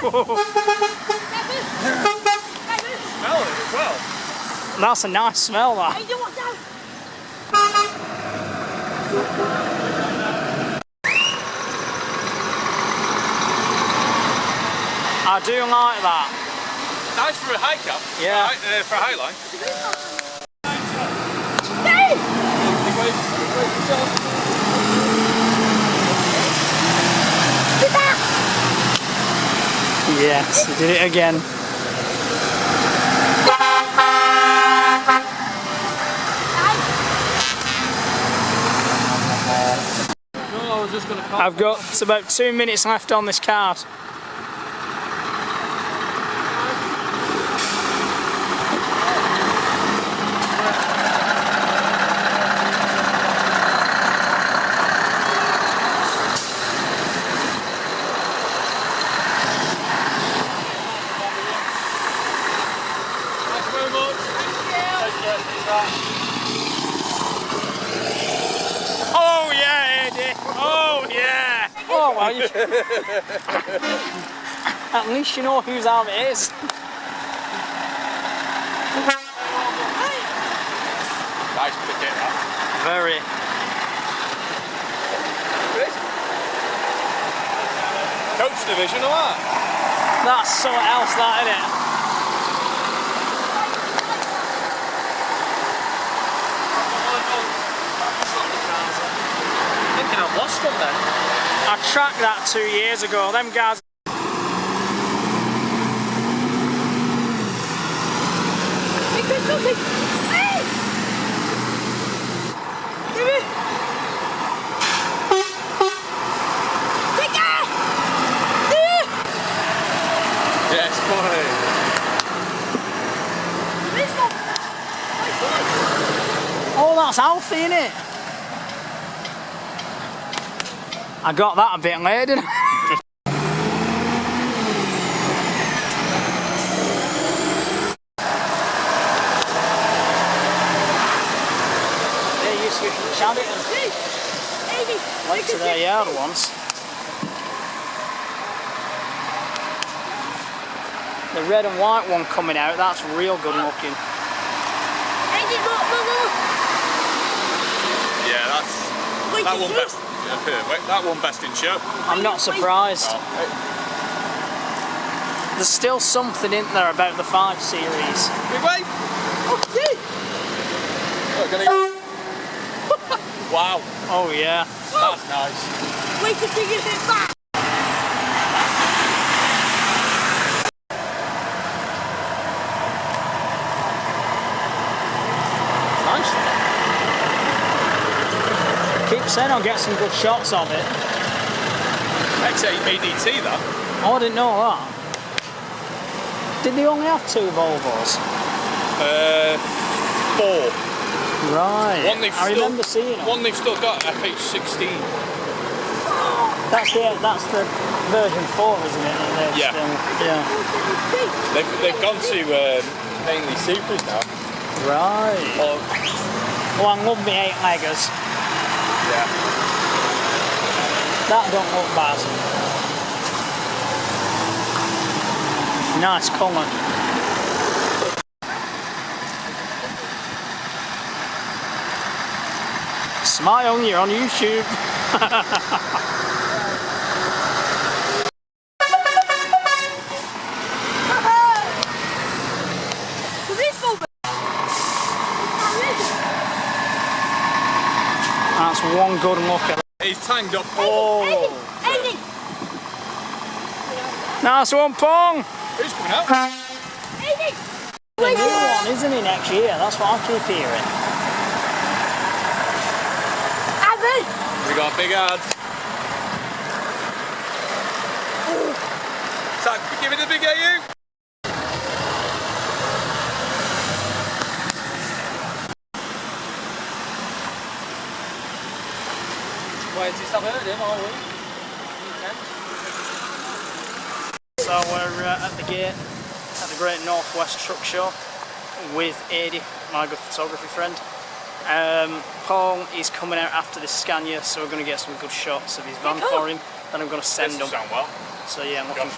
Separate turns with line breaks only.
Smell it as well.
That's a nice smell, that. I do like that.
Nice for a high cap.
Yeah.
For a high line.
Yes, he did it again. I've got about 2 minutes left on this card. Oh yeah, Eddie! Oh yeah! Oh well, at least you know whose arm it is.
Nice picket, that.
Very.
Coach division or what?
That's something else, that, isn't it?
I've lost them then.
I tracked that 2 years ago. Them guys.
Yes, boy.
Oh, that's Alfie, innit? I got that a bit late, didn't I? They used to be from Chadderton. Went to their yard once. The red and white one coming out, that's real good looking.
Yeah, that one best. Yeah, perfect. That one best in show.
I'm not surprised. There's still something in there about the 5 series.
Big wave. Wow.
Oh yeah.
That's nice.
Wait till you get back.
Nice. Keep saying I'll get some good shots of it.
X8 ADT that.
Oh, I didn't know that. Did they only have 2 Volvos?
4.
Right.
One they've
I remember seeing them.
One they've still got FH16.
That's the version 4, isn't it?
Yeah. They've gone to mainly supers now.
Right.
Well,
I love me 8-leggers.
yeah.
That don't look bad. Nice colour. Smile, you're on YouTube. That's one good look at that.
He's tanged up.
Oh! Nice one, Pong!
Who's coming out?
The new one, isn't he, next year? That's what I keep hearing.
We got big ads. Zach, give it a big AU. Wait, just have heard him all week.
So we're at the gate at the Great Northwest Truck Show with Adi, my good photography friend. Paul is coming out after this Scania, so we're going to get some good shots of his van for him. Then I'm going to send him.
Sound well.
So yeah, I'm looking